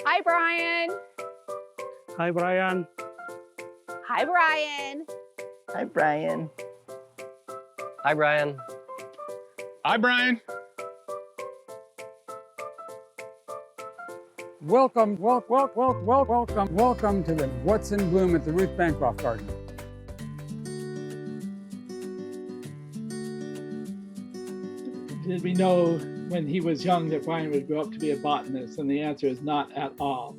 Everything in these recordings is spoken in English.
Hi, Brian. Hi, Brian. Hi, Brian. Hi, Brian. Hi, Brian. Hi, Brian. Welcome to the What's in Bloom at the Ruth Bancroft Garden. Did we know when he was young that Brian would grow up to be a botanist? And the answer is not at all.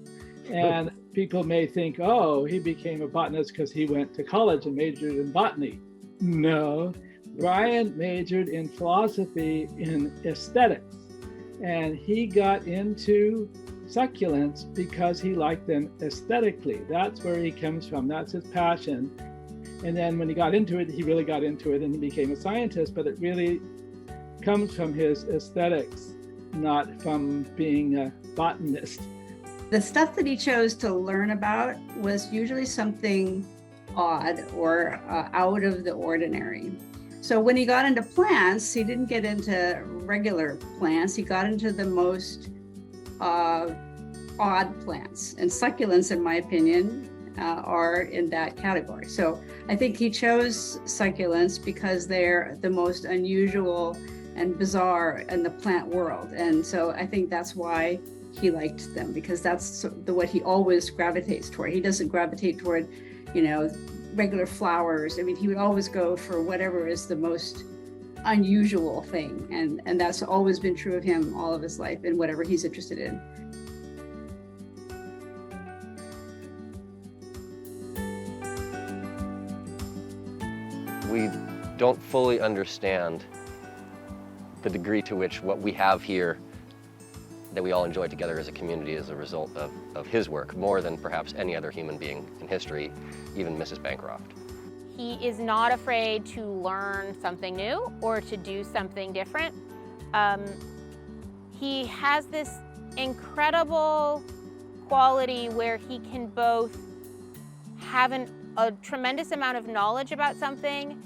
And people may think, oh, he became a botanist because he went to college and majored in botany. No, Brian majored in philosophy in aesthetics. And he got into succulents because he liked them aesthetically. That's where he comes from. That's his passion. And then when he got into it, he really got into it and he became a scientist, but it really comes from his aesthetics, not from being a botanist. The stuff that he chose to learn about was usually something odd or out of the ordinary. So when he got into plants, he didn't get into regular plants. He got into the most odd plants, and succulents, in my opinion, are in that category. So I think he chose succulents because they're the most unusual and bizarre in the plant world. And so I think that's why he liked them, because that's what he always gravitates toward. He doesn't gravitate toward, regular flowers. I mean, he would always go for whatever is the most unusual thing. And that's always been true of him all of his life in whatever he's interested in. We don't fully understand the degree to which what we have here that we all enjoy together as a community is a result of his work, more than perhaps any other human being in history, even Mrs. Bancroft. He is not afraid to learn something new or to do something different. He has this incredible quality where he can both have a tremendous amount of knowledge about something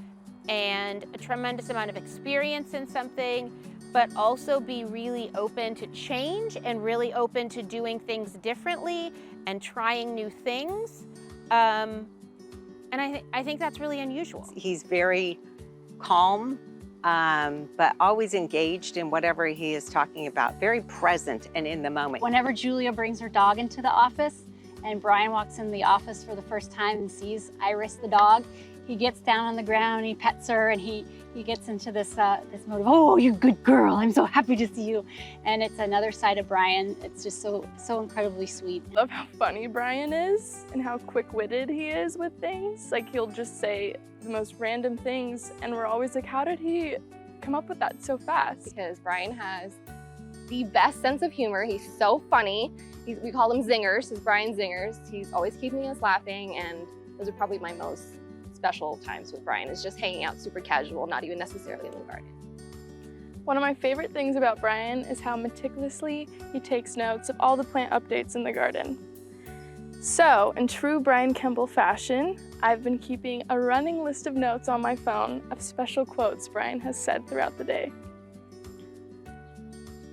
and a tremendous amount of experience in something, but also be really open to change and really open to doing things differently and trying new things. And I think that's really unusual. He's very calm, but always engaged in whatever he is talking about, very present and in the moment. Whenever Julia brings her dog into the office and Brian walks in the office for the first time and sees Iris the dog, he gets down on the ground, he pets her, and he gets into this mode of, oh, you good girl, I'm so happy to see you. And it's another side of Brian. It's just so incredibly sweet. I love how funny Brian is and how quick-witted he is with things. Like, he'll just say the most random things, and we're always like, how did he come up with that so fast? Because Brian has the best sense of humor. He's so funny. We call them zingers, his Brian zingers. He's always keeping us laughing, and those are probably my most special times with Brian, is just hanging out super casual, not even necessarily in the garden. One of my favorite things about Brian is how meticulously he takes notes of all the plant updates in the garden. So, in true Brian Kemble fashion, I've been keeping a running list of notes on my phone of special quotes Brian has said throughout the day.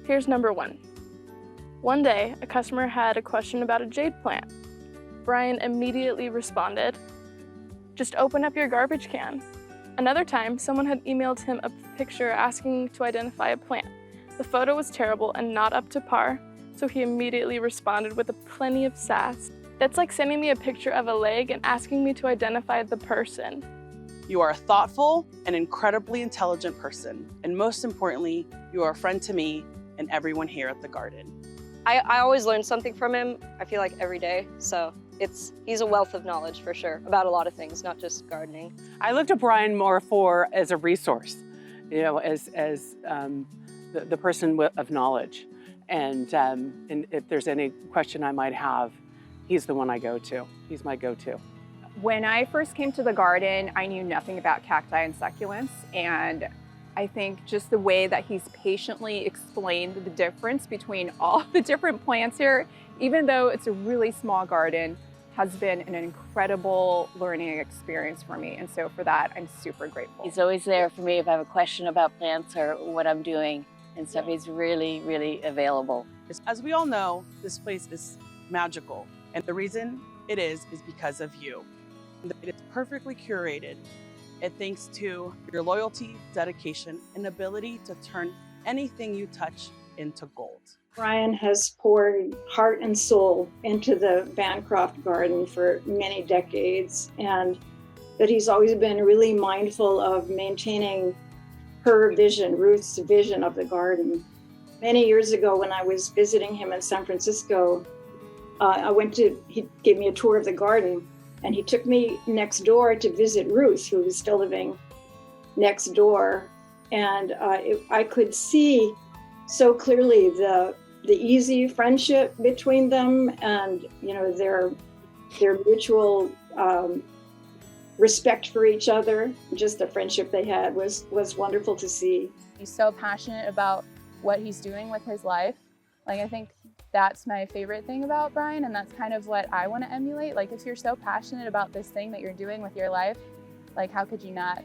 Here's number 1. One day, a customer had a question about a jade plant. Brian immediately responded, "Just open up your garbage can." Another time, someone had emailed him a picture asking to identify a plant. The photo was terrible and not up to par, so he immediately responded with plenty of sass. That's like sending me a picture of a leg and asking me to identify the person. You are a thoughtful and incredibly intelligent person. And most importantly, you are a friend to me and everyone here at the garden. I always learn something from him, I feel like every day. So he's a wealth of knowledge for sure, about a lot of things, not just gardening. I look to Brian more as a resource, as the person of knowledge. And if there's any question I might have, he's the one I go to. He's my go-to. When I first came to the garden, I knew nothing about cacti and succulents, and I think just the way that he's patiently explained the difference between all the different plants here, even though it's a really small garden, has been an incredible learning experience for me. And so for that, I'm super grateful. He's always there for me if I have a question about plants or what I'm doing and stuff. He's really, really available. As we all know, this place is magical. And the reason it is because of you. It is perfectly curated. It thanks to your loyalty, dedication, and ability to turn anything you touch into gold. Brian has poured heart and soul into the Bancroft Garden for many decades, and that he's always been really mindful of maintaining her vision, Ruth's vision of the garden. Many years ago, when I was visiting him in San Francisco, he gave me a tour of the garden, and he took me next door to visit Ruth, who was still living next door. And I could see so clearly the easy friendship between them, and their mutual respect for each other. Just the friendship they had was wonderful to see. He's so passionate about what he's doing with his life. Like, I think that's my favorite thing about Brian, and that's kind of what I want to emulate. Like, if you're so passionate about this thing that you're doing with your life, like, how could you not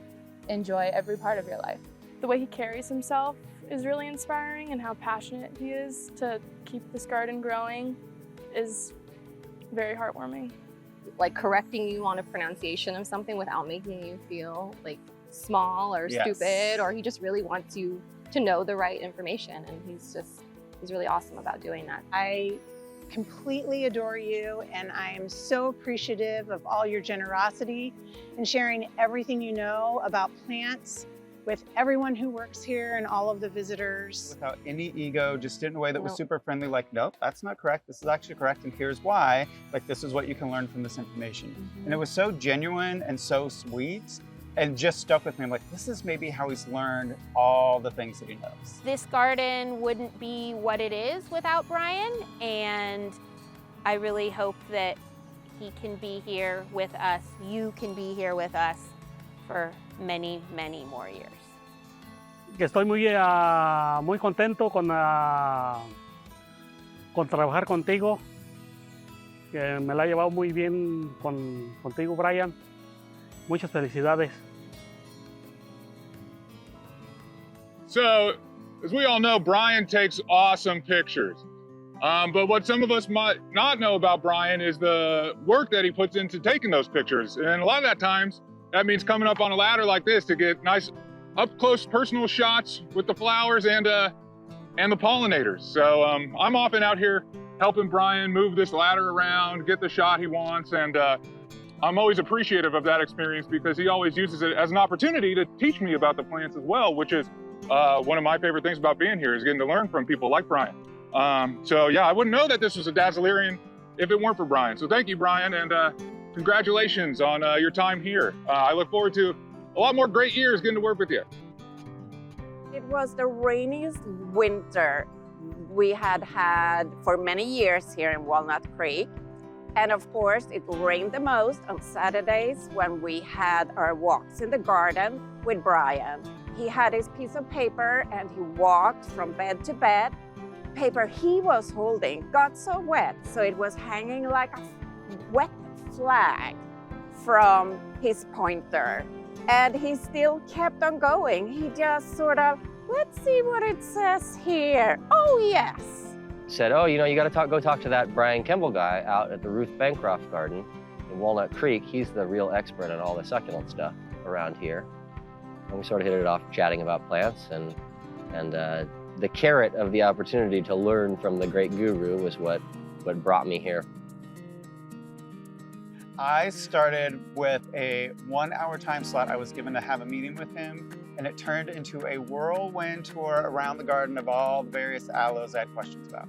enjoy every part of your life? The way he carries himself is really inspiring, and how passionate he is to keep this garden growing is very heartwarming. Like correcting you on a pronunciation of something without making you feel like small or stupid, or he just really wants you to know the right information, and he's really awesome about doing that. I completely adore you, and I am so appreciative of all your generosity and sharing everything you know about plants with everyone who works here and all of the visitors. Without any ego, just in a way that was super friendly, like, nope, that's not correct, this is actually correct, and here's why. Like, this is what you can learn from this information. And it was so genuine and so sweet, and just stuck with me. I'm like, this is maybe how he's learned all the things that he knows. This garden wouldn't be what it is without Brian, and I really hope that he can be here with us, you can be here with us for many, many more years. Que estoy muy contento con trabajar contigo, que me la he llevado muy bien contigo, Brian. Muchas felicidades. So, as we all know, Brian takes awesome pictures. But what some of us might not know about Brian is the work that he puts into taking those pictures. And a lot of that times, that means coming up on a ladder like this to get nice up-close personal shots with the flowers and the pollinators. So I'm often out here helping Brian move this ladder around, get the shot he wants, and I'm always appreciative of that experience because he always uses it as an opportunity to teach me about the plants as well, which is one of my favorite things about being here is getting to learn from people like Brian. So yeah, I wouldn't know that this was a Dazzlerian if it weren't for Brian. So thank you, Brian, and congratulations on your time here. I look forward to a lot more great years getting to work with you. It was the rainiest winter we had for many years here in Walnut Creek. And of course, it rained the most on Saturdays when we had our walks in the garden with Brian. He had his piece of paper and he walked from bed to bed. Paper he was holding got so wet, so it was hanging like a wet flag from his pointer. And he still kept on going. He just sort of, let's see what it says here. Oh, yes. Said, oh, you got to go talk to that Brian Kemble guy out at the Ruth Bancroft Garden in Walnut Creek. He's the real expert on all the succulent stuff around here. And we sort of hit it off chatting about plants, and the carrot of the opportunity to learn from the great guru was what brought me here. I started with a 1-hour time slot I was given to have a meeting with him, and it turned into a whirlwind tour around the garden of all the various aloes I had questions about.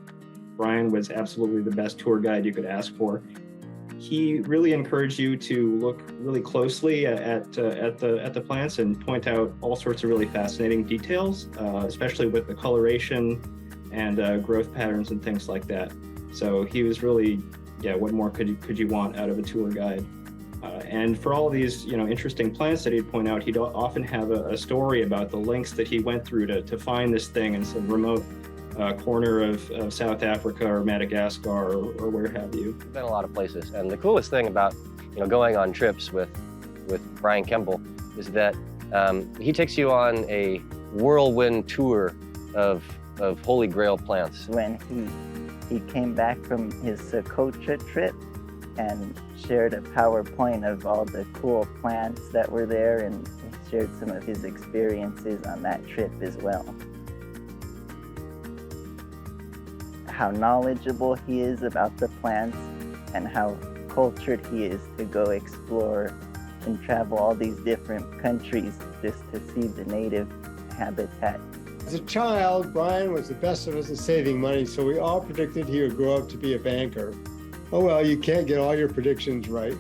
Brian was absolutely the best tour guide you could ask for. He really encouraged you to look really closely at the plants and point out all sorts of really fascinating details, especially with the coloration and growth patterns and things like that. So he was really, what more could you want out of a tour guide? And for all these interesting plants that he'd point out, he'd often have a story about the lengths that he went through to find this thing in some remote corner of South Africa or Madagascar or where have you. I've been a lot of places, and the coolest thing about going on trips with Brian Kemble is that he takes you on a whirlwind tour of holy grail plants. When he He came back from his Socotra trip and shared a PowerPoint of all the cool plants that were there, and shared some of his experiences on that trip as well. How knowledgeable he is about the plants and how cultured he is to go explore and travel all these different countries just to see the native habitat. As a child, Brian was the best of us at saving money, so we all predicted he would grow up to be a banker. Oh well, you can't get all your predictions right.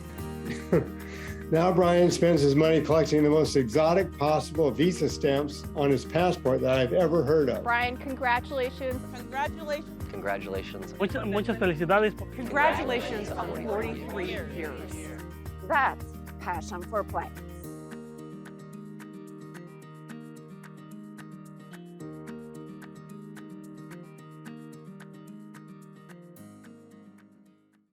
Now Brian spends his money collecting the most exotic possible Visa stamps on his passport that I've ever heard of. Brian, congratulations. Congratulations. Congratulations. Muchas felicidades. Congratulations on 43 years. That's passion for play.